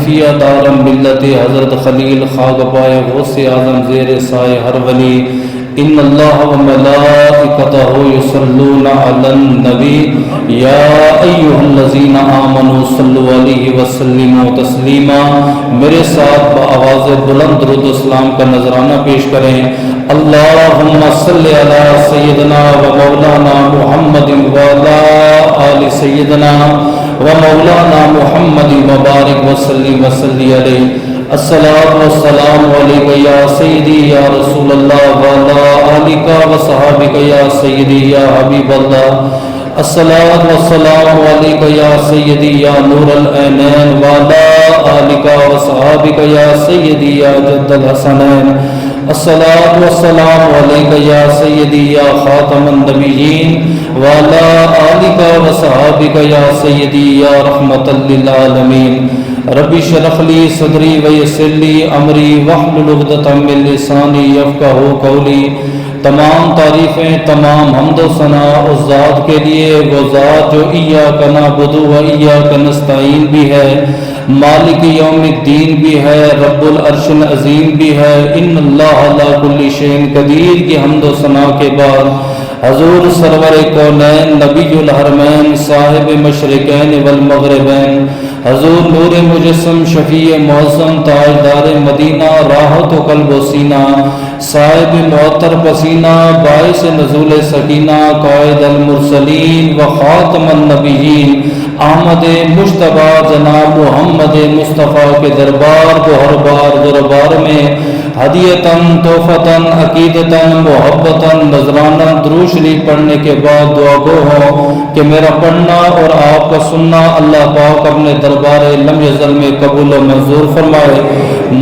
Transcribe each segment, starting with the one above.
خفیہ دارم ملت حضرت خلیل خاک پائے غوث اعظم زیر سائے ہر ولی ان اللہ و ملائکتہ یصلون علی النبی یا ایھا الذین آمنوا صلوا علیہ وسلموا تسلیما. میرے ساتھ بآواز بلند درود و سلام کا نذرانہ پیش کریں. اللہم صلی علی سیدنا و مولانا محمد و علی آل سیدنا و مولانا محمد مبارک وسلم وصلی علیہ. الصلاۃ والسلام علیک یا سیدی یا رسول اللہ وعلی آلک و صحابک یا سیدی یا حبیب اللہ. الصلاۃ والسلام علیک یا سیدی یا نور العینین وعلی آلک و صحابک یا سیدی یا جد الحسنین. الصلاۃ والسلام علیک یا سیدی یا خاتم النبیین وعلی آلک و صحابک یا سیدی یا رحمۃ للعالمین. ربی اشرح لی صدری ویسر لی امری واحلل عقدۃ من لسانی یفقہوا قولی. تمام تعریفیں تمام حمد و ثنا اس ذات کے لیے، وہ ذات جو ایاک نعبد و ایاک نستعین بھی ہے، مالک یوم الدین بھی ہے، رب العرش العظیم بھی ہے. ان اللہ علی کل شیء قدیر کی حمد و ثنا کے بعد حضور سرور کونین نبی الحرمین صاحب مشرقین والمغربین حضور نور مجسم شفیع معظم تاجدار مدینہ راحت و قلب و سینہ صاحب معطر پسینہ باعث نزول سکینہ قائد المرسلین و خاتم النبیین احمد مجتبیٰ جناب محمد مصطفیٰ کے دربار کو ہر بار دربار میں ہدیتاً تحفتاً عقیدتاً محبتاً نذراناً درود شریف پڑھنے کے بعد دعا گو ہو کہ میرا پڑھنا اور آپ کا سننا اللہ پاک اپنے دربار لم یزل میں قبول و منظور فرمائے.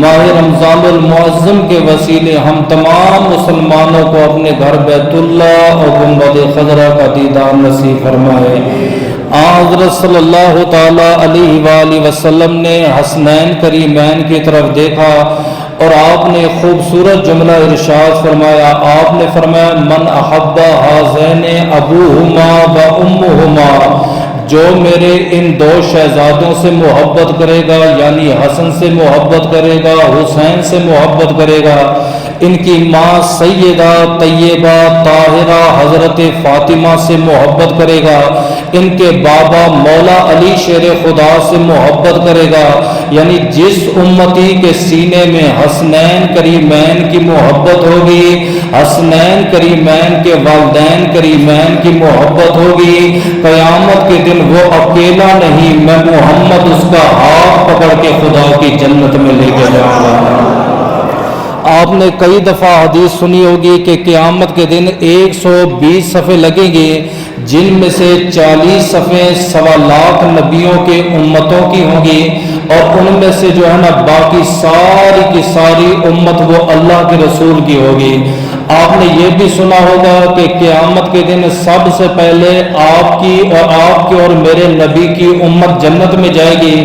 ماہ رمضان المعظم کے وسیلے ہم تمام مسلمانوں کو اپنے گھر بیت اللہ اور گنبد خضرا کا دیدار نصیب فرمائے. حضرت صلی اللہ تعالی علیہ وآلہ وسلم نے حسنین کریمین کی طرف دیکھا اور آپ نے خوبصورت جملہ ارشاد فرمایا. آپ نے فرمایا من احب ہذین ابوہما و امہما، جو میرے ان دو شہزادوں سے محبت کرے گا یعنی حسن سے محبت کرے گا، حسین سے محبت کرے گا، ان کی ماں سیدہ طیبہ طاہرہ حضرت فاطمہ سے محبت کرے گا، ان کے بابا مولا علی شیر خدا سے محبت کرے گا، یعنی جس امتی کے سینے میں حسنین کریمین کی محبت ہوگی، حسنین کریمین کے والدین کریمین کی محبت ہوگی، قیامت کے دن وہ اکیلا نہیں، میں محمد اس کا ہاتھ پکڑ کے خدا کی جنت میں لے کے جاؤں گا. آپ نے کئی دفعہ حدیث سنی ہوگی کہ قیامت کے دن 120 صفحے لگیں گے، جن میں سے 40 صفحے 1.25 لاکھ نبیوں کے امتوں کی ہوں گی، اور ان میں سے جو ہے نا باقی ساری کی ساری امت وہ اللہ کے رسول کی ہوگی. آپ نے یہ بھی سنا ہوگا کہ قیامت کے دن سب سے پہلے آپ کی اور میرے نبی کی امت جنت میں جائے گی،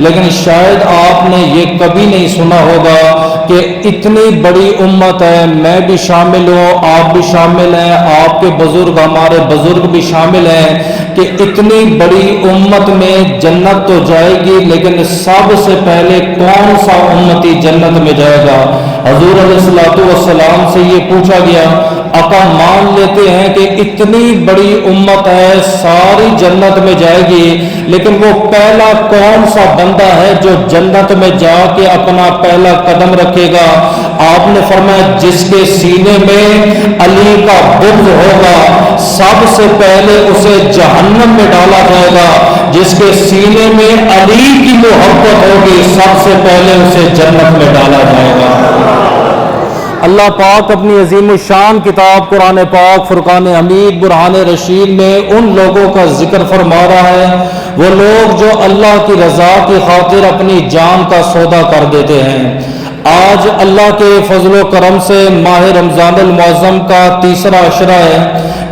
لیکن شاید آپ نے یہ کبھی نہیں سنا ہوگا کہ اتنی بڑی امت ہے، میں بھی شامل ہوں، آپ بھی شامل ہیں، آپ کے بزرگ ہمارے بزرگ بھی شامل ہیں، کہ اتنی بڑی امت میں جنت تو جائے گی، لیکن سب سے پہلے کون سا امتی جنت میں جائے گا؟ حضور علیہ الصلوۃ والسلام سے یہ پوچھا گیا. آقا مان لیتے ہیں کہ اتنی بڑی امت ہے، ساری جنت میں جائے گی، لیکن وہ پہلا کون سا بندہ ہے جو جنت میں جا کے اپنا پہلا قدم رکھے گا؟ آپ نے فرمایا جس کے سینے میں علی کا بغض ہوگا سب سے پہلے اسے جہنم میں ڈالا جائے گا، جس کے سینے میں علی کی محبت ہوگی سب سے پہلے اسے جنت میں ڈالا جائے گا. اللہ پاک اپنی عظیم الشان کتاب قرآن پاک فرقان حمید برہان رشید میں ان لوگوں کا ذکر فرما رہا ہے، وہ لوگ جو اللہ کی رضا کی خاطر اپنی جان کا سودا کر دیتے ہیں. آج اللہ کے فضل و کرم سے ماہ رمضان المعظم کا تیسرا عشرہ ہے،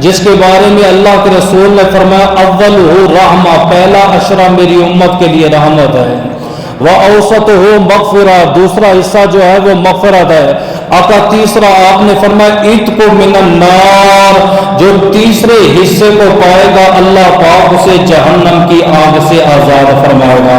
جس کے بارے میں اللہ کے رسول نے فرمایا اولہ رحمہ، پہلا عشرہ میری امت کے لیے رحمت ہے، وَأَوْسَطُهُ مغفرہ، دوسرا حصہ جو ہے وہ مغفرت ہے. آقا تیسرا آپ نے فرمایا عتق من النار، جو تیسرے حصے کو پائے گا اللہ پاک اسے جہنم کی آگ سے آزاد فرمائے گا.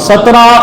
17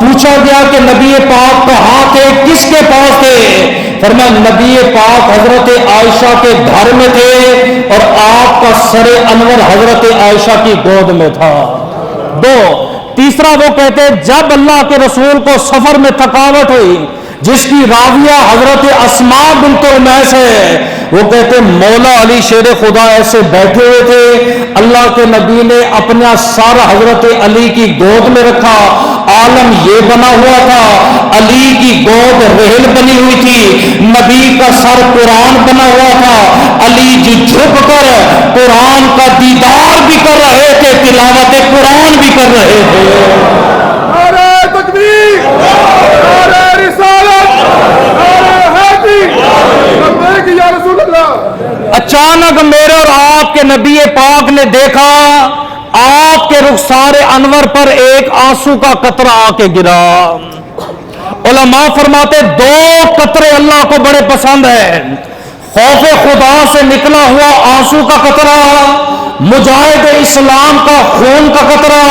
پوچھا گیا کہ نبی پاک کہاں تھے، کس کے پاس تھے؟ فرمایا نبی پاک حضرت عائشہ کے گھر میں تھے اور آپ کا سر انور حضرت عائشہ کی گود میں تھا۔ دو، تیسرا وہ کہتے جب اللہ کے رسول کو سفر میں تھکاوٹ ہوئی، جس کی راویہ حضرت اسماء بنت امیس ہے، وہ کہتے مولا علی شیر خدا ایسے بیٹھے ہوئے تھے، اللہ کے نبی نے اپنا سر حضرت علی کی گود میں رکھا، عالم یہ بنا ہوا تھا، علی کی گود رحل بنی ہوئی تھی، نبی کا سر قرآن بنا ہوا تھا، علی جی جھک کر قرآن کا دیدار بھی کر رہے تھے، تلاوت قرآن بھی کر رہے تھے۔ نعرہ تکبیر، نعرہ رسالت، نعرہ حیدری، لبیک یا رسول اللہ۔ اچانک میرے اور آپ کے نبی پاک نے دیکھا آپ کے رخسار انور پر ایک آنسو کا قطرہ آ کے گرا۔ علماء فرماتے دو قطرے اللہ کو بڑے پسند ہیں، خوف خدا سے نکلا ہوا آنسو کا قطرہ، مجاہد اسلام کا خون کا قطرہ،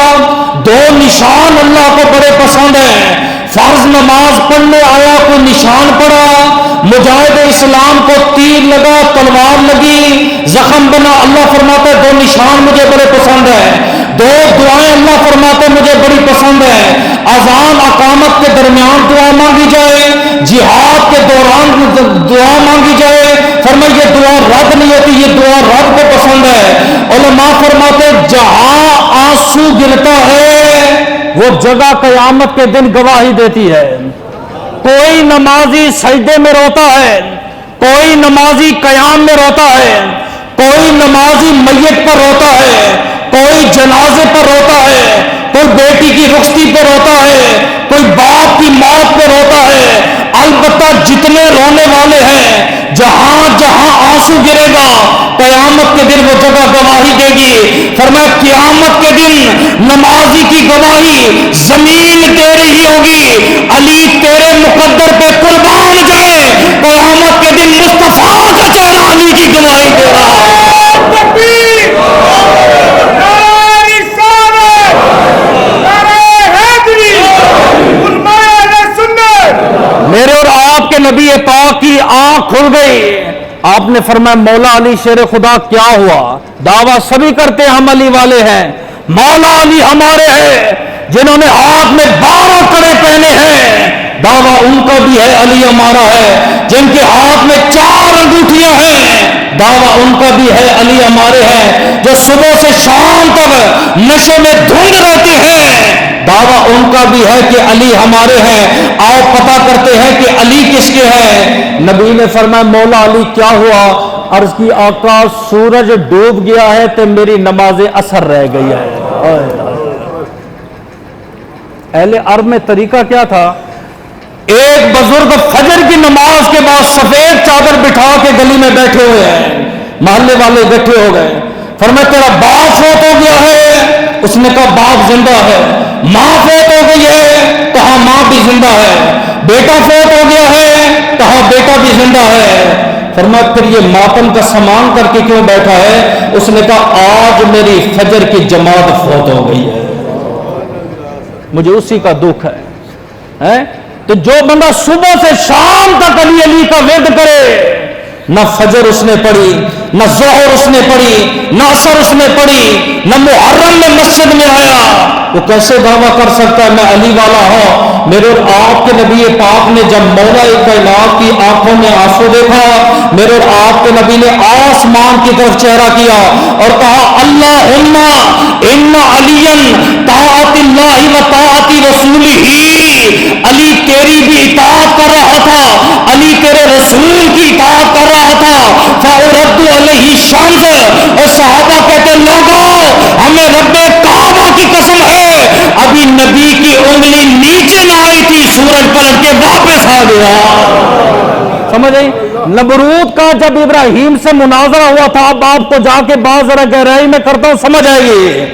دو نشان اللہ کو بڑے پسند ہیں۔ فرض نماز پڑھنے آیا کوئی نشان پڑا، مجاہد اسلام کو تیر لگا، تلوار لگی، زخم بنا، اللہ فرماتا ہے دو نشان مجھے بڑے پسند ہیں، دو دعائیں اللہ فرماتے مجھے بڑی پسند ہیں، اذان اقامت کے درمیان دعا مانگی جائے، جہاد کے دوران دعا مانگی جائے، فرمایا یہ دعا رد نہیں ہوتی، یہ دعا رب کو پسند ہے۔ علماء فرماتے جہاں آنسو گرتا ہے وہ جگہ قیامت کے دن گواہی دیتی ہے۔ کوئی نمازی سجدے میں روتا ہے، کوئی نمازی قیام میں روتا ہے، کوئی نمازی میت پر روتا ہے، کوئی جنازے پر روتا ہے، کوئی بیٹی کی رخصتی پر روتا ہے، کوئی باپ کی موت پر روتا ہے، البتہ جتنے رونے والے ہیں جہاں جہاں آنسو گرے گا قیامت کے دن وہ جگہ گواہی دے گی۔ فرمایا قیامت کے دن نمازی کی گواہی زمین دے رہی ہوگی، علی تیرے مقدر پہ قربان جائے، قیامت کے دن مصطفیٰ کا چہرہ علی کی گواہی دے رہا ہے۔ میرے اور آپ کے نبی پاک کی آنکھ کھل گئی، آپ نے فرمایا مولا علی شیر خدا کیا ہوا؟ دعویٰ سبھی کرتے ہم علی والے ہیں، مولا علی ہمارے ہیں جنہوں نے ہاتھ میں 12 کڑے پہنے ہیں، دعویٰ ان کا بھی ہے علی ہمارا ہے، جن کے ہاتھ میں 4 انگوٹھیاں ہیں، دعویٰ ان کا بھی ہے علی ہمارے ہیں، جو صبح سے شام تک نشے میں دھند رہتے ہیں، دعویٰ ان کا بھی ہے کہ علی ہمارے ہیں، آؤ پتہ کرتے ہیں کہ علی کس کے ہیں۔ نبی نے فرمایا مولا علی کیا ہوا؟ عرض کی آقا سورج ڈوب گیا ہے تو میری نماز اثر رہ گئی ہے۔ اہل عرب میں طریقہ کیا تھا؟ ایک بزرگ فجر کی نماز کے بعد سفید چادر بٹھا کے گلی میں بیٹھے ہوئے ہیں، محلے والے بیٹھے ہو گئے، فرمایا تیرا باپ فوت ہو گیا ہے؟ اس نے کہا باپ زندہ ہے۔ ماں فوت ہو گئی ہے؟ کہا ماں بھی زندہ ہے۔ بیٹا فوت ہو گیا ہے؟ کہا بیٹا بھی زندہ ہے۔ فرمایا پھر یہ ماتم کا سامان کر کے کیوں بیٹھا ہے؟ اس نے کہا آج میری فجر کی جماعت فوت ہو گئی ہے، مجھے اسی کا دکھ ہے۔ تو جو بندہ صبح سے شام تک علی علی کا ورد کرے، نہ فجر اس نے پڑھی، نہ ظہر اس نے پڑھی، نہ عصر اس نے پڑھی، نہ محرم میں مسجد میں آیا، وہ کیسے دعویٰ کر سکتا ہے میں علی والا ہوں؟ میرے اور آپ کے نبی پاک نے جب مولا کائنات کی آنکھوں میں آنسو دیکھا، میرے اور آپ کے نبی نے آسمان کی طرف چہرہ کیا اور کہا اللہم ان علی طاعت اللہ و طاعت رسولہ، علی تیری بھی اطاعت کر رہا تھا، علی تیرے رسول کی اطاعت کر رہا تھا، فَأُرَدُّ عَلَيْهِ الشَّمْسَ، اور صحابہ کہتے لوگوں ہمیں رب کعبہ کی قسم ہے ابھی نبی کی انگلی نیچے نہ آئی تھی سورج پلٹ کے واپس آ گیا۔ سمجھ آئی؟ نمرود کا جب ابراہیم سے مناظرہ ہوا تھا، اب آپ کو جا کے بات ذرا گہرائی میں کرتا ہوں سمجھ آئے گی۔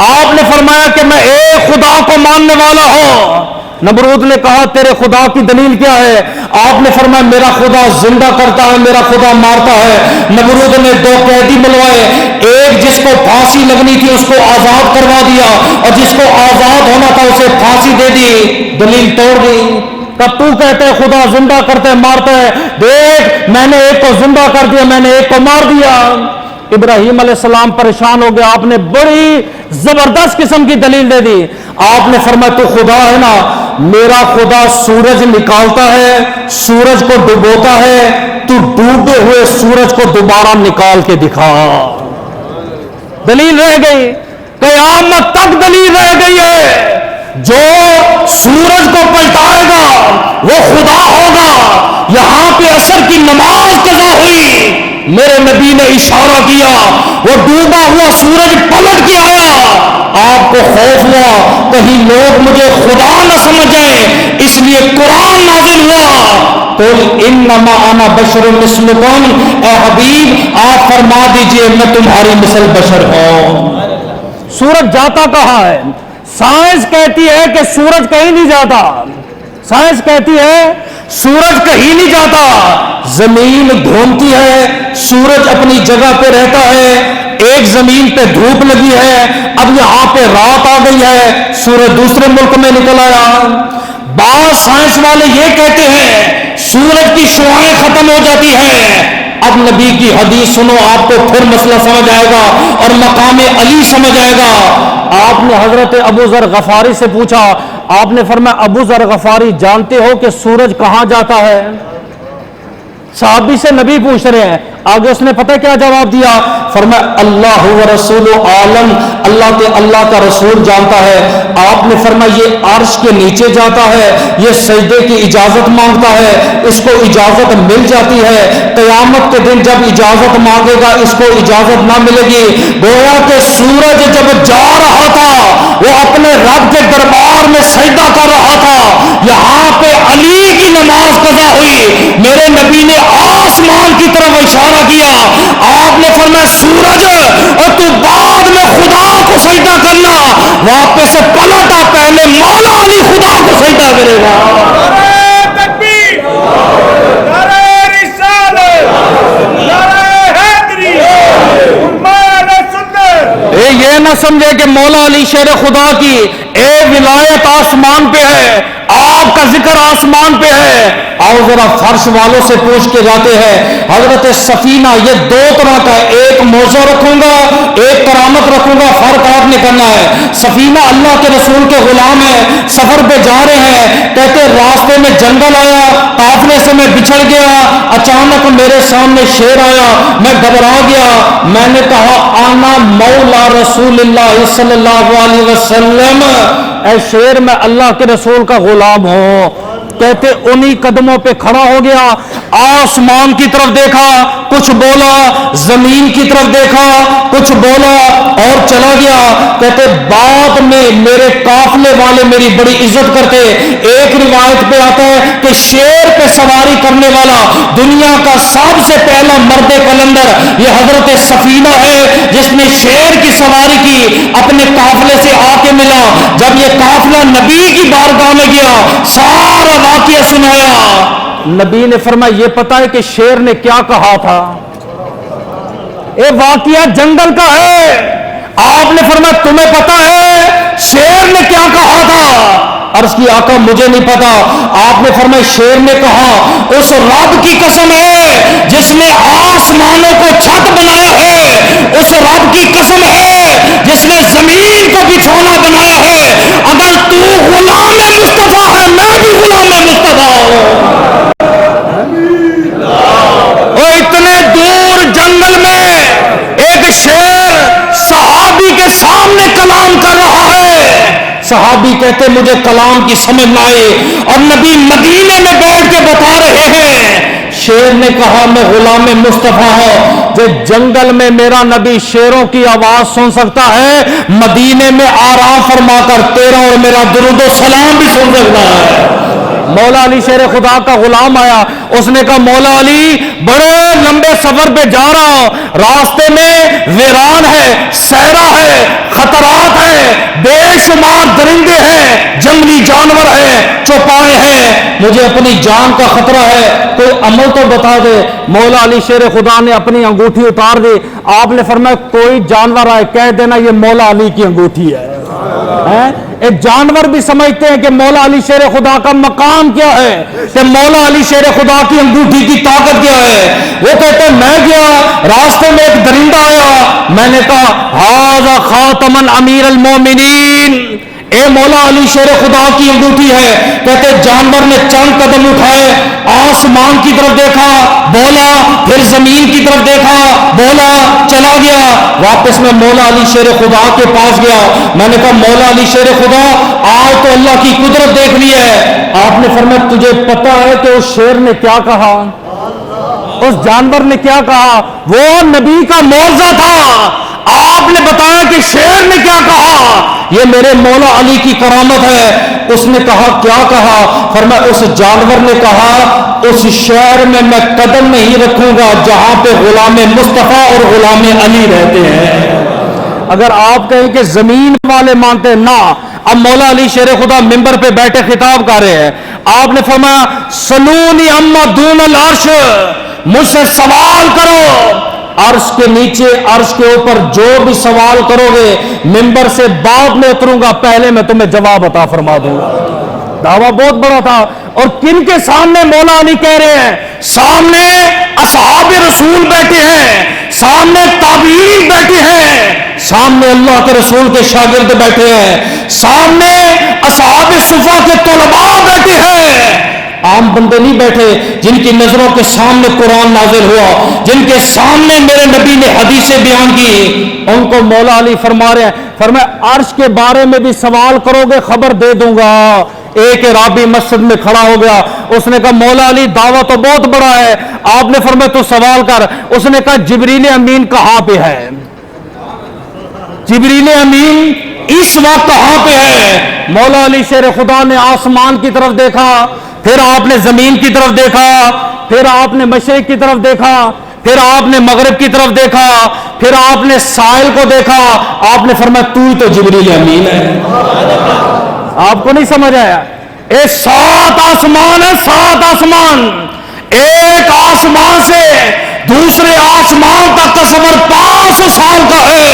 آپ نے فرمایا کہ میں ایک خدا کو ماننے والا ہوں، نمرود نے کہا تیرے خدا کی دلیل کیا ہے؟ آپ نے فرمایا میرا خدا زندہ کرتا ہے، میرا خدا مارتا ہے۔ نمرود نے 2 قیدی بلوائے، ایک جس کو پھانسی لگنی تھی اس کو آزاد کروا دیا، اور جس کو آزاد ہونا تھا اسے پھانسی دے دی، دلیل توڑ دی۔ کب تو کہتے ہے خدا زندہ کرتے ہے مارتا ہے، دیکھ میں نے ایک کو زندہ کر دیا، میں نے ایک کو مار دیا۔ ابراہیم علیہ السلام پریشان ہو گیا، آپ نے بڑی زبردست قسم کی دلیل دے دی۔ آپ نے فرمایا تو خدا ہے نا، میرا خدا سورج نکالتا ہے، سورج کو ڈبوتا ہے، تو ڈوبے ہوئے سورج کو دوبارہ نکال کے دکھا۔ دلیل رہ گئی، قیامت تک دلیل رہ گئی ہے۔ جو سورج کو پلٹائے گا وہ خدا ہوگا۔ یہاں پہ عصر کی نماز قضا ہوئی، میرے نبی نے اشارہ کیا، وہ ڈوبا ہوا سورج پلٹ کے آیا۔ آپ کو خوف ہوا کہیں لوگ مجھے خدا نہ سمجھ جائیں، اس لیے قرآن نازل ہوا، قل انما انا بشر مثلکم، اے حبیب آپ فرما دیجئے میں تمہاری مثل بشر ہوں۔ سورج جاتا کہاں ہے؟ سائنس کہتی ہے کہ سورج کہیں نہیں جاتا، سائنس کہتی ہے سورج کہیں نہیں جاتا، زمین گھومتی ہے، سورج اپنی جگہ پہ رہتا ہے۔ ایک زمین پہ دھوپ لگی ہے، اب یہاں پہ رات آ گئی ہے، سورج دوسرے ملک میں نکل آیا۔ بعض سائنس والے یہ کہتے ہیں سورج کی شعاعیں ختم ہو جاتی ہیں۔ اب نبی کی حدیث سنو، آپ کو پھر مسئلہ سمجھ آئے گا اور مقام علی سمجھ آئے گا۔ آپ نے حضرت ابو ذر غفاری سے پوچھا، آپ نے فرمایا ابو ذر غفاری جانتے ہو کہ سورج کہاں جاتا ہے؟ صحابی سے نبی پوچھ رہے ہیں، آگے اس نے پتہ کیا جواب دیا؟ فرمایا اللہ و رسول عالم، اللہ کا رسول جانتا ہے۔ آپ نے فرمایا یہ عرش کے نیچے جاتا ہے، یہ سجدے کی اجازت مانگتا ہے، اس کو اجازت مل جاتی ہے، قیامت کے دن جب اجازت مانگے گا اس کو اجازت نہ ملے گی۔ گویا کہ سورج جب جا رہا تھا وہ اپنے رب کے دربار میں سجدہ کر رہا تھا، یہاں پہ علی کی نماز قضا ہوئی، میرے نبی نے آسمان کی طرف اشارہ کیا، آپ نے فرمایا سورج اور تو بعد میں خدا کو سجدہ کرنا، واپس سے پلٹا پہلے مولا علی خدا کو سجدہ کرے گا۔ نعرہ تکبیر، نعرہ رسالت، نعرہ حیدری، امام سنت۔ یہ نہ سمجھے کہ مولا علی شیر خدا کی ولایت آسمان پہ ہے، آپ کا ذکر آسمان پہ ہے۔ آؤ ذرا فرش والوں سے پوچھ کے جاتے ہیں، حضرت سفینہ یہ 2 طرح کا، ایک موضوع رکھوں گا ایک کرامت رکھوں گا، فرق آپ نے کرنا ہے۔ سفینہ اللہ کے رسول کے غلام ہے، سفر پہ جا رہے ہیں، کہتے راستے میں جنگل آیا، قافلے سے میں بچھڑ گیا، اچانک میرے سامنے شیر آیا، میں گھبرا گیا، میں نے کہا آنا مولا رسول اللہ صلی اللہ علیہ وسلم، اے شیر میں اللہ کے رسول کا غلام ہوں۔ کہتے انہی قدموں پہ کھڑا ہو گیا، آسمان کی طرف دیکھا کچھ بولا، زمین کی طرف دیکھا کچھ بولا اور چلا گیا۔ کہتے بعد میں میرے قافلے والے میری بڑی عزت کرتے۔ ایک روایت پہ آتا ہے کہ شیر پہ سواری کرنے والا دنیا کا سب سے پہلا مرد کلندر یہ حضرت سفینہ ہے، جس نے شیر کی سواری کی، اپنے قافلے سے آ کے ملا۔ جب یہ قافلہ نبی کی بارگاہ میں گیا سارا واقعہ سنایا، نبی نے فرمایا یہ پتا ہے کہ شیر نے کیا کہا تھا؟ یہ واقعہ جنگل کا ہے۔ آپ نے فرمایا تمہیں پتا ہے شیر نے کیا کہا تھا؟ عرض کی آقا مجھے نہیں پتا۔ آپ نے فرمایا شیر نے کہا اس رب کی قسم ہے جس نے آسمانوں کو چھت بنایا ہے، اس رب کی قسم ہے جس نے زمین کو بچھونا بنایا ہے، اگر تو غلام مصطفیٰ ہے میں بھی غلام مصطفیٰ ہوں۔ وہ اتنے دور جنگل میں ایک شیر صحابی کے سامنے کلام کر رہا ہے، صحابی کہتے مجھے کلام کی سمجھ نہ آئے، اور نبی مدینے میں بیٹھ کے بتا رہے ہیں۔ شیر نے کہا میں غلام مصطفیٰ ہوں، جو جنگل میں میرا نبی شیروں کی آواز سن سکتا ہے، مدینے میں آرام فرما کر تیرا اور میرا درود و سلام بھی سن سکتا ہے۔ مولا علی شیر خدا کا غلام آیا، اس نے کہا مولا علی بڑے لمبے سفر پہ جا رہا ہوں، راستے میں ویران ہے، صحرا ہے، خطرات ہیں، بے شمار درندے ہیں، جنگلی جانور ہیں، چوپائے ہیں، مجھے اپنی جان کا خطرہ ہے، کوئی عمل تو بتا دے۔ مولا علی شیر خدا نے اپنی انگوٹھی اتار دی، آپ نے فرمایا کوئی جانور آئے کہہ دینا یہ مولا علی کی انگوٹھی ہے۔ ایک جانور بھی سمجھتے ہیں کہ مولا علی شیر خدا کا مقام کیا ہے، کہ مولا علی شیر خدا کی انگوٹھی کی طاقت کیا ہے۔ وہ کہتے ہیں میں گیا، راستے میں ایک درندہ آیا، میں نے کہا ھذا خاتم امیر المومنین، اے مولا علی شیر خدا کی انگوٹھی ہے۔ کہتے جانور نے چند قدم اٹھائے، آسمان کی طرف دیکھا بولا، پھر زمین کی طرف دیکھا بولا، چلا گیا۔ واپس میں مولا علی شیر خدا کے پاس گیا، میں نے کہا مولا علی شیر خدا آج تو اللہ کی قدرت دیکھنی ہے۔ آپ نے فرمایا تجھے پتا ہے کہ اس شیر نے کیا کہا، اس جانور نے کیا کہا؟ وہ نبی کا معجزہ تھا۔ آپ نے بتایا کہ شیر نے کیا کہا، یہ میرے مولا علی کی کرامت ہے۔ اس نے کہا کیا کہا؟ فرمایا اس جانور نے کہا اس شہر میں میں قدم نہیں رکھوں گا جہاں پہ غلام مصطفیٰ اور غلام علی رہتے ہیں۔ اگر آپ کہیں کہ زمین والے مانتے ہیں، نہ، اب مولا علی شیر خدا منبر پہ بیٹھے خطاب کر رہے ہیں۔ آپ نے فرمایا سلونی اما دون العرش، مجھ سے سوال کرو، عرش کے نیچے عرش کے اوپر جو بھی سوال کرو گے منبر سے بعد میں اتروں گا، پہلے میں تمہیں جواب عطا فرما دوں گا۔ دعویٰ بہت بڑا تھا، اور کن کے سامنے مولا علی کہہ رہے ہیں؟ سامنے اصحاب رسول بیٹھے ہیں، سامنے تابعین بیٹھے ہیں، سامنے اللہ کے رسول کے شاگرد بیٹھے ہیں، سامنے اصحاب صفا کے طلباء بیٹھے ہیں۔ عام بندے نہیں بیٹھے جن کی نظروں کے سامنے قرآن نازل ہوا، جن کے سامنے میرے نبی نے حدیثیں بیان کی، ان کو مولا علی فرما رہے ہیں، فرمایا عرش کے بارے میں بھی سوال کرو گے خبر دے دوں گا۔ ایک رابی مسجد میں کھڑا ہو گیا، اس نے کہا مولا علی دعویٰ تو بہت بڑا ہے۔ آپ نے فرمایا تو سوال کر۔ اس نے کہا جبریل امین کہاں پہ ہے؟ جبریل امین اس وقت کہاں پہ ہے؟ مولا علی شیر خدا نے آسمان کی طرف دیکھا، پھر آپ نے زمین کی طرف دیکھا، پھر آپ نے مشرق کی طرف دیکھا، پھر آپ نے مغرب کی طرف دیکھا، پھر آپ نے ساحل کو دیکھا۔ آپ نے فرمایا تو ہی تو جبریل امین ہے۔ آپ کو نہیں سمجھ آیا؟ اے 7 آسمان ہے، 7 آسمان، ایک آسمان سے دوسرے آسمان تک کا سفر 500 سال کا ہے،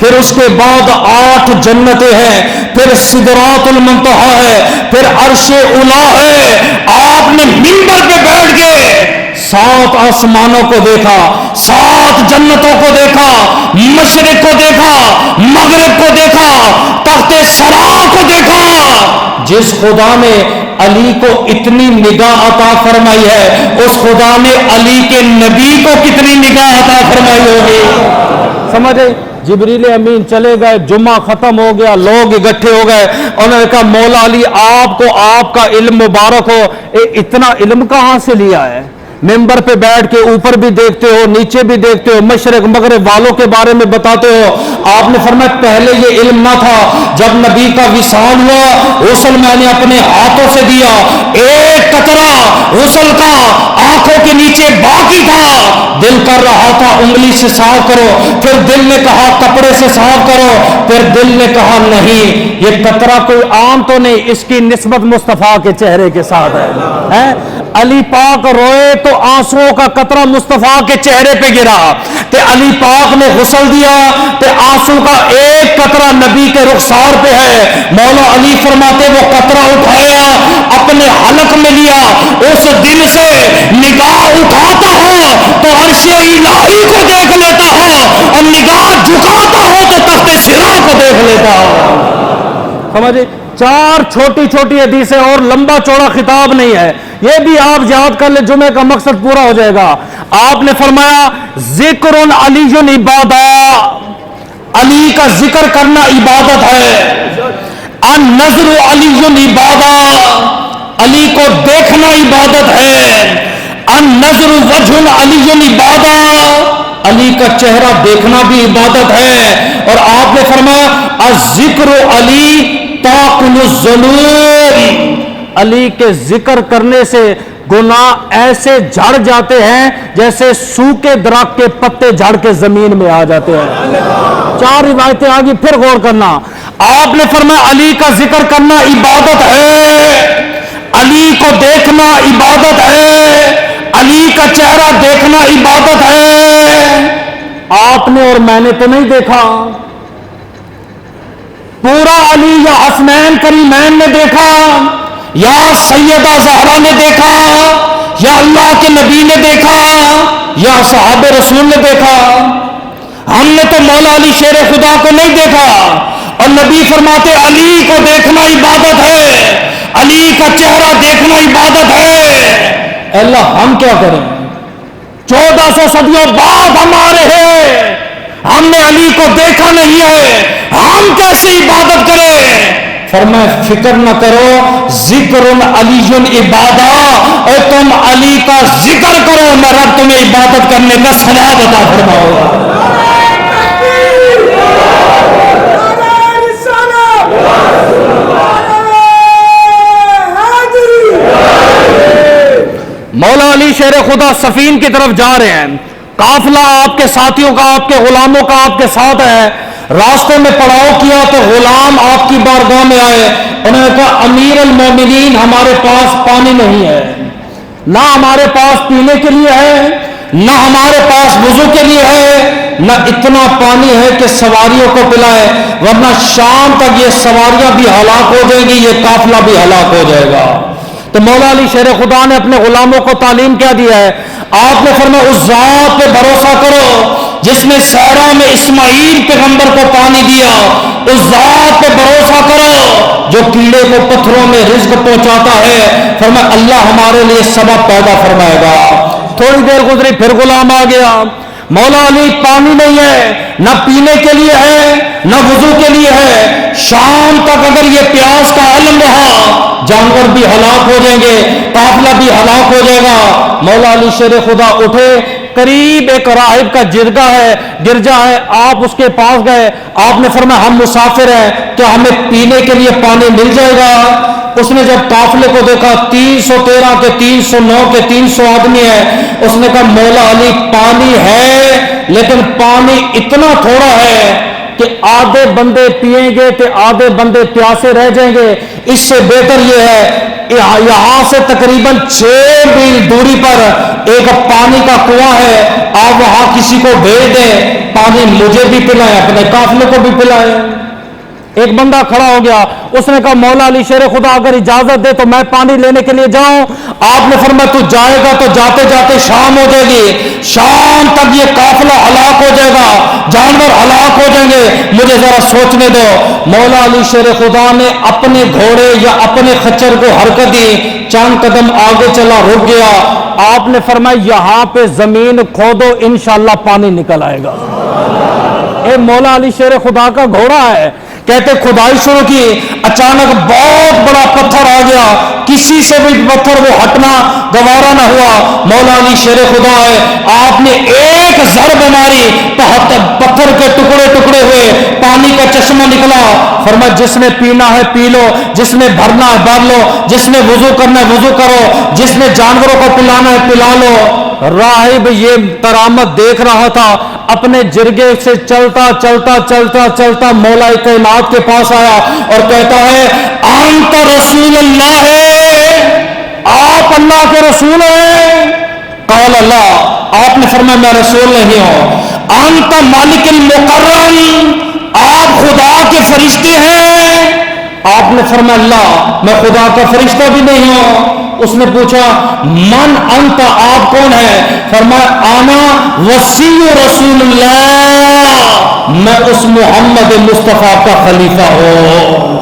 پھر اس کے بعد 8 جنتیں ہیں، پھر سدرات المنتہا ہے، پھر عرش اولا ہے۔ آپ نے منبر پہ بیٹھ کے 7 آسمانوں کو دیکھا، 7 جنتوں کو دیکھا، مشرق کو دیکھا، مغرب کو دیکھا، تخت سرا کو دیکھا۔ جس خدا نے علی کو اتنی نگاہ عطا فرمائی ہے، اس خدا نے علی کے نبی کو کتنی نگاہ عطا فرمائی ہوگی؟ سمجھے؟ جبریل امین چلے گئے، جمعہ ختم ہو گیا، لوگ اکٹھے ہو گئے، انہوں نے کہا مولا علی آپ کو آپ کا علم مبارک ہو، اتنا علم کہاں سے لیا ہے؟ ممبر پہ بیٹھ کے اوپر بھی دیکھتے ہو، نیچے بھی دیکھتے ہو، مشرق مغرب والوں کے بارے میں بتاتے ہو۔ آپ نے فرمایا پہلے یہ علم نہ تھا، جب نبی کا وصال ہوا غسل میں نے اپنے ہاتھوں سے دیا، ایک قطرہ غسل کا آنکھوں کے نیچے باقی تھا، دل کر رہا تھا انگلی سے صاف کرو، پھر دل نے کہا کپڑے سے صاف کرو، پھر دل نے کہا نہیں یہ قطرہ کوئی عام تو نہیں، اس کی نسبت مصطفیٰ کے چہرے کے ساتھ ہے۔ علی پاک روئے تو آنسوؤں کا قطرہ مصطفیٰ کے چہرے پہ گرا، تے علی پاک نے غسل دیا تے آنسو کا ایک قطرہ نبی کے رخسار پہ ہے۔ مولا علی فرماتے وہ قطرہ اٹھایا اپنے حلق میں لیا، اس دن سے نگاہ اٹھاتا ہوں تو عرش الہی کو دیکھ لیتا ہوں، اور نگاہ جھکاتا ہوں تو تخت سرا کو دیکھ لیتا ہوں۔ سمجھے؟ 4 چھوٹی چھوٹی حدیثیں اور لمبا چوڑا خطاب نہیں ہے، یہ بھی آپ یاد کر لیں، جمعے کا مقصد پورا ہو جائے گا۔ آپ نے فرمایا ذکر علی عبادت، علی کا ذکر کرنا عبادت ہے، النظر علی عبادت، علی کو دیکھنا عبادت ہے، النظر وجہ علی عبادت، علی کا چہرہ دیکھنا بھی عبادت ہے۔ اور آپ نے فرمایا الذکر علی تاکل الذنوب، علی کے ذکر کرنے سے گناہ ایسے جھڑ جاتے ہیں جیسے سوکھے درخت کے پتے جھڑ کے زمین میں آ جاتے ہیں۔ 4 روایتیں آگی، پھر غور کرنا۔ آپ نے فرمایا علی کا ذکر کرنا عبادت ہے، علی کو دیکھنا عبادت ہے، علی کا چہرہ دیکھنا عبادت ہے۔ آپ نے اور میں نے تو نہیں دیکھا، پورا علی یا حسنین کریمین نے دیکھا، یا سیدہ زہرا نے دیکھا، یا اللہ کے نبی نے دیکھا، یا صحابہ رسول نے دیکھا۔ ہم نے تو مولا علی شیر خدا کو نہیں دیکھا، اور نبی فرماتے علی کو دیکھنا عبادت ہے، علی کا چہرہ دیکھنا عبادت ہے۔ اللہ ہم کیا کریں؟ 1400 صدیوں بعد ہم آ رہے ہیں، ہم نے علی کو دیکھا نہیں ہے، ہم کیسے عبادت کریں؟ فرمایا فکر نہ کرو، ذکر علی عبادہ، اور تم علی کا ذکر کرو، میں رب تمہیں عبادت کرنے کا ثواب عطا فرماؤں گا۔ مولا علی شیر خدا سفین کی طرف جا رہے ہیں، قافلہ آپ کے ساتھیوں کا، آپ کے غلاموں کا آپ کے ساتھ ہے۔ راستے میں پڑاؤ کیا تو غلام آپ کی بارگاہ میں آئے، انہوں نے کہا امیر المومنین ہمارے پاس پانی نہیں ہے، نہ ہمارے پاس پینے کے لیے ہے، نہ ہمارے پاس وضو کے لیے ہے، نہ اتنا پانی ہے کہ سواریوں کو پلائے، ورنہ شام تک یہ سواریاں بھی ہلاک ہو جائیں گی، یہ قافلہ بھی ہلاک ہو جائے گا۔ تو مولا علی شیر خدا نے اپنے غلاموں کو تعلیم کیا دیا ہے؟ آپ نے فرمایا اس ذات پہ بھروسہ کرو جس نے صحرا میں اسماعیل پیغمبر کو پانی دیا، اس ذات پہ بھروسہ کرو جو کیڑے کو پتھروں میں رزق پہنچاتا ہے، فرمایا اللہ ہمارے لیے سبب پیدا فرمائے گا۔ تھوڑی دیر گزری پھر غلام آ گیا، مولا علی پانی نہیں ہے، نہ پینے کے لیے ہے، نہ وضو کے لیے ہے، شام تک اگر یہ پیاس کا عالم رہا جانور بھی ہلاک ہو جائیں گے، قافلہ بھی ہلاک ہو جائے گا۔ مولا علی شیر خدا اٹھے، قریب ایک راہب کا گرجا ہے، آپ اس کے پاس گئے، آپ نے فرمایا ہم مسافر ہیں، کیا ہمیں پینے کے لیے پانی مل جائے گا؟ اس نے جب قافلے کو دیکھا 313 کے 309 کے 300 آدمی ہیں، اس نے کہا مولا علی پانی ہے لیکن پانی اتنا تھوڑا ہے کہ آدھے بندے پیئیں گے تو آدھے بندے پیاسے رہ جائیں گے، اس سے بہتر یہ ہے یہاں سے تقریباً 6 میل دوری پر ایک پانی کا کنواں ہے، آپ وہاں کسی کو بھیج دیں، پانی مجھے بھی پلائیں اپنے قافلے کو بھی پلائیں۔ ایک بندہ کھڑا ہو گیا، اس نے کہا مولا علی شیر خدا اگر اجازت دے تو میں پانی لینے کے لیے جاؤں؟ آپ نے فرمایا تو جائے گا تو جاتے جاتے شام ہو جائے گی، شام تک یہ قافلہ ہلاک ہو جائے گا، جانور ہلاک ہو جائیں گے، مجھے ذرا سوچنے دو۔ مولا علی شیر خدا نے اپنے گھوڑے یا اپنے خچر کو حرکت دی، چند قدم آگے چلا، رک گیا۔ آپ نے فرمایا یہاں پہ زمین کھودو انشاءاللہ پانی نکل آئے گا۔ اے مولا علی شیر خدا کا گھوڑا ہے، کہتے کھدائی شروع کی، اچانک بہت بڑا پتھر آ گیا، کسی سے بھی پتھر وہ ہٹنا گوارا نہ ہوا۔ مولا علی شیر خدا ہے، آپ نے ایک ضرب ماری، پتھر کے ٹکڑے ٹکڑے ہوئے، پانی کا چشمہ نکلا۔ فرمایا جس نے پینا ہے پی لو، جس نے بھرنا ہے بھر لو، جس نے وضو کرنا ہے وضو کرو، جس نے جانوروں کو پلانا ہے پلا لو۔ راہب یہ کرامت دیکھ رہا تھا، اپنے جرگے سے چلتا چلتا چلتا چلتا مولا کائنات کے پاس آیا اور کہتا ہے انت رسول اللہ ہے، آپ اللہ کے رسول ہیں؟ قال اللہ، آپ نے فرمایا میں رسول نہیں ہوں۔ انت مالک المکرم، آپ خدا کے فرشتے ہیں؟ آپ نے فرمایا اللہ میں خدا کا فرشتہ بھی نہیں ہوں۔ اس نے پوچھا من انت، آپ کون ہے؟ فرمایا انا وصی رسول اللہ، میں اس محمد مصطفیٰ کا خلیفہ ہوں۔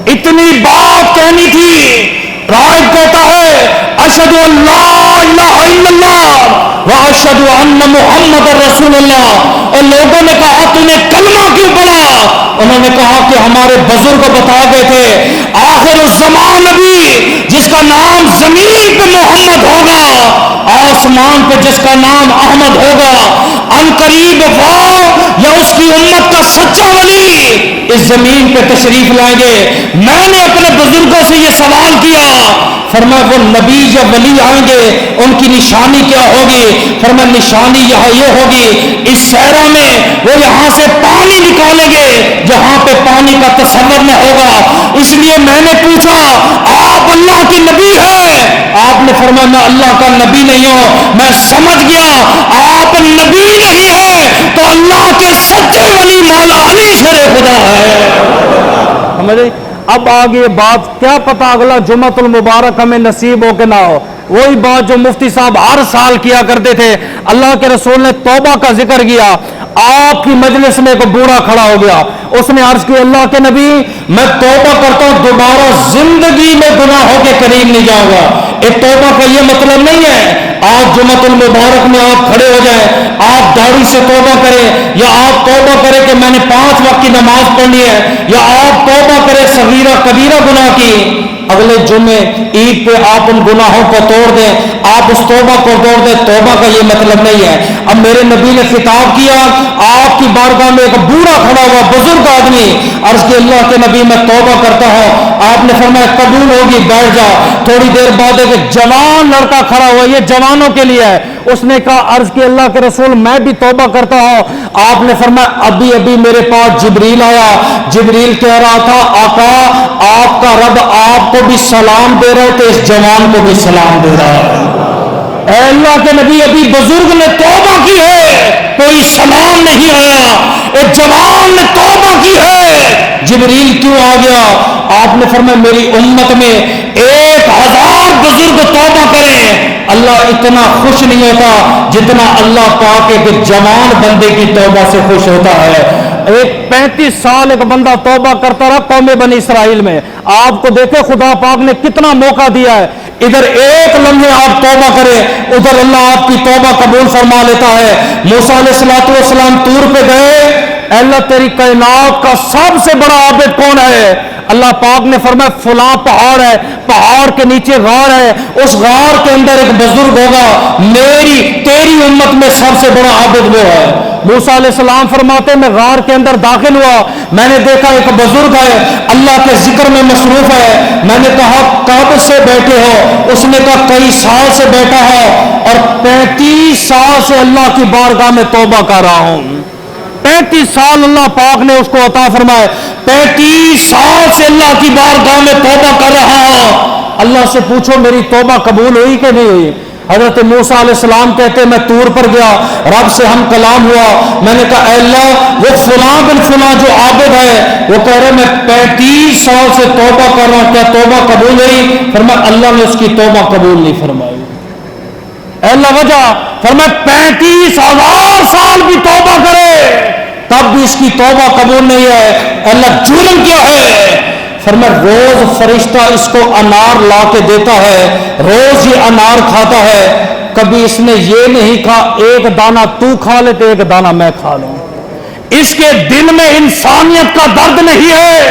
اتنی بات کہنی تھی، راہب کہتا ہے اشہد ان لا الہ الا اللہ واشہد ان محمد رسول اللہ۔ اور لوگوں نے کہا تو نے کلمہ کیوں پڑھا؟ انہوں نے کہا کہ ہمارے بزرگ بتا گئے تھے آخر الزمان نبی جس کا نام زمین پہ محمد ہوگا، آسمان پہ جس کا نام احمد ہوگا، ان قریب وہ یا اس کی امت کا سچا ولی اس زمین پہ تشریف لائیں گے. میں نے اپنے بزرگوں سے یہ سوال کیا, فرمایا وہ نبی یا ولی آئیں گے ان کی نشانی کیا ہوگی؟ فرمایا نشانی یہاں یہ ہوگی, اس صحرا میں وہ یہاں سے پانی نکالیں گے جہاں پہ پانی کا تصور نہ ہوگا. اس لیے میں نے پوچھا آپ اللہ کے نبی ہیں؟ آپ نے فرمایا میں اللہ کا نبی نہیں ہوں. میں سمجھ گیا آپ نبی نہیں ہیں تو اللہ کے سچے ولی مولا علی شیر خدا ہے. سمجھے؟ اب آگے بات کیا پتا اگلا جمعۃ المبارک ہمیں نصیب ہو کہ نہ ہو. وہی بات جو مفتی صاحب ہر سال کیا کرتے تھے. اللہ کے رسول نے توبہ کا ذکر کیا. آپ کی مجلس میں ایک بوڑھا کھڑا ہو گیا, اس نے عرض کی اللہ کے نبی میں توبہ کرتا ہوں, دوبارہ زندگی میں گناہوں کے قریب نہیں جاؤں گا. ایک توبہ کا یہ مطلب نہیں ہے آج جمعۃ المبارک میں آپ کھڑے ہو جائیں, آپ داڑھی سے توبہ کریں, یا آپ توبہ کریں کہ میں نے 5 وقت کی نماز پڑھنی ہے, یا آپ توبہ کریں صغیرہ کبیرہ گناہ کی. اگلے جمعے عید پہ آپ ان گناہوں کو توڑ دیں, آپ اس توبہ کو توڑ دیں. توبہ کا یہ مطلب نہیں ہے. اب میرے نبی نے خطاب کیا, آپ کی بارگاہ میں ایک بوڑھا کھڑا ہوا بزرگ آدمی, عرض کی اللہ کے نبی میں توبہ کرتا ہوں. آپ نے فرمایا قبول ہوگی, بیٹھ جا. تھوڑی دیر بعد ایک جوان لڑکا کھڑا ہوا, یہ جوانوں کے لیے ہے. اس نے کہا عرض کی اللہ کے رسول میں بھی توبہ کرتا ہوں. آپ نے فرمایا ابھی ابھی میرے پاس جبریل آیا, جبریل کہہ رہا تھا آقا آپ کا رب آپ کو بھی سلام دے رہے تھے, اس جوان کو بھی سلام دے رہا ہے. اے اللہ کے نبی ابھی بزرگ نے توبہ کی ہے, کوئی سلام نہیں آیا. ایک جوان نے توبہ کی ہے, جبریل کیوں آ گیا؟ آپ نے فرمایا میری امت میں 1000 بزرگ توبہ کریں, اللہ اتنا خوش نہیں ہوتا جتنا اللہ پاک ایک جوان بندے کی توبہ سے خوش ہوتا ہے. ایک 35 سال ایک بندہ توبہ کرتا رہا قوم بنی اسرائیل میں. آپ کو دیکھیں خدا پاک نے کتنا موقع دیا ہے. ادھر ایک لمحے آپ توبہ کریں, ادھر اللہ آپ کی توبہ قبول فرما لیتا ہے. موسیٰ علیہ السلام طور پہ گئے, اللہ تیری کائنات کا سب سے بڑا عابد کون ہے؟ اللہ پاک نے فرمایا فلاں پہاڑ ہے, پہاڑ کے نیچے غار ہے, اس غار کے اندر ایک بزرگ ہوگا, میری تیری امت میں سب سے بڑا عابد وہ ہے. موسیٰ علیہ السلام فرماتے میں غار کے اندر داخل ہوا, میں نے دیکھا ایک بزرگ ہے اللہ کے ذکر میں مصروف ہے. میں نے کہا کب سے بیٹھے ہو؟ اس نے کہا کئی سال سے بیٹھا ہوں اور 35 سال سے اللہ کی بارگاہ میں توبہ کر رہا ہوں. 35 سال اللہ پاک نے اس کو عطا فرمائے. 35 سال سے اللہ کی بارگاہ میں توبہ کر رہا ہوں. اللہ سے پوچھو میری توبہ قبول ہوئی کہ نہیں ہوئی؟ حضرت موسیٰ علیہ السلام کہتے میں طور پر گیا, رب سے ہم کلام ہوا, میں نے کہا اے اللہ وہ فلاں بن فلاں جو عابد ہے وہ کہہ رہے میں 35 سال سے توبہ کر رہا ہوں, کیا توبہ قبول ہوئی؟ فرمایا اللہ نے اس کی توبہ قبول نہیں فرمائی. اے اللہ وجہ فرمایا 35,000 سال بھی توبہ کرے تب بھی اس کی توبہ قبول نہیں ہے. اللہ جرم کیا ہے؟ فرمایا روز فرشتہ اس کو انار لا کے دیتا ہے, روز یہ انار کھاتا ہے, کبھی اس نے یہ نہیں کہا ایک دانہ تو کھا لے تو ایک دانہ میں کھا لوں. اس کے دل میں انسانیت کا درد نہیں ہے,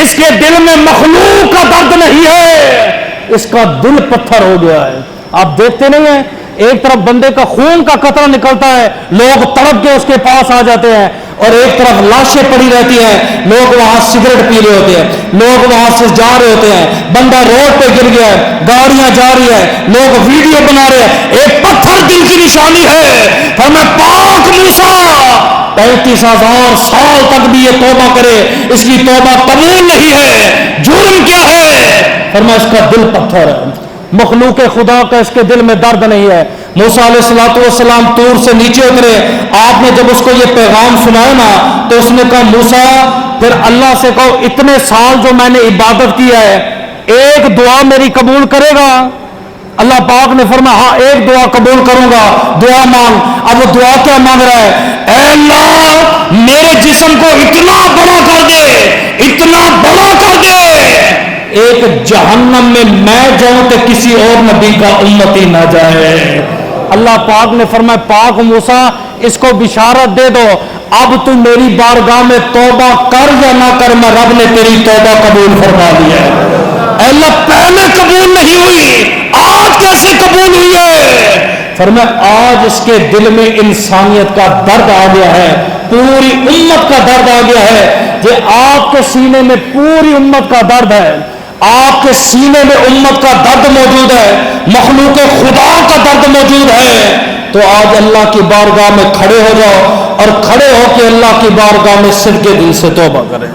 اس کے دل میں مخلوق کا درد نہیں ہے, اس کا دل پتھر ہو گیا ہے. آپ دیکھتے نہیں ہیں ایک طرف بندے کا خون کا قطرہ نکلتا ہے, لوگ تڑپ کے اس کے پاس آ جاتے ہیں, اور ایک طرف لاشیں پڑی رہتی ہیں, لوگ وہاں سگریٹ پی رہے ہوتے ہیں, لوگ وہاں سے جا رہے ہوتے ہیں, بندہ روڈ پہ گر گیا ہے, گاڑیاں جا رہی ہے, لوگ ویڈیو بنا رہے ہیں, ایک پتھر دل کی نشانی ہے. فرمایا پاک موسیٰ 35,000 سال تک بھی یہ توبہ کرے اس کی توبہ قبول نہیں ہے. جرم کیا ہے؟ فرمایا اس کا دل پتھر ہے, مخلوق خدا کا اس کے دل میں درد نہیں ہے. موسیٰ علیہ السلام طور سے نیچے اترے, آپ نے جب اس کو یہ پیغام سنایا نا تو اس نے کہا موسیٰ پھر اللہ سے کہو اتنے سال جو میں نے عبادت کی ہے ایک دعا میری قبول کرے گا؟ اللہ پاک نے فرمایا ہاں ایک دعا قبول کروں گا, دعا مانگ. اب وہ دعا کیا مانگ رہا ہے؟ اے اللہ میرے جسم کو اتنا بڑا کر دے, اتنا بڑا کر دے ایک جہنم میں جاؤں کہ کسی اور نبی کا امتی نہ جائے. اللہ پاک نے فرمایا پاک موسیٰ اس کو بشارت دے دو, اب تو میری بارگاہ میں توبہ کر یا نہ کر میں رب نے تیری توبہ قبول فرما دی ہے. اے اللہ پہلے قبول نہیں ہوئی, آج کیسے قبول ہوئی ہے؟ فرمایا آج اس کے دل میں انسانیت کا درد آ گیا ہے, پوری امت کا درد آ گیا ہے کہ آپ کے سینے میں پوری امت کا درد ہے، آپ کے سینے میں امت کا درد موجود ہے، مخلوق خدا کا درد موجود ہے، تو آج اللہ کی بارگاہ میں کھڑے ہو جاؤ اور کھڑے ہو کے اللہ کی بارگاہ میں صدقے دل سے توبہ کریں۔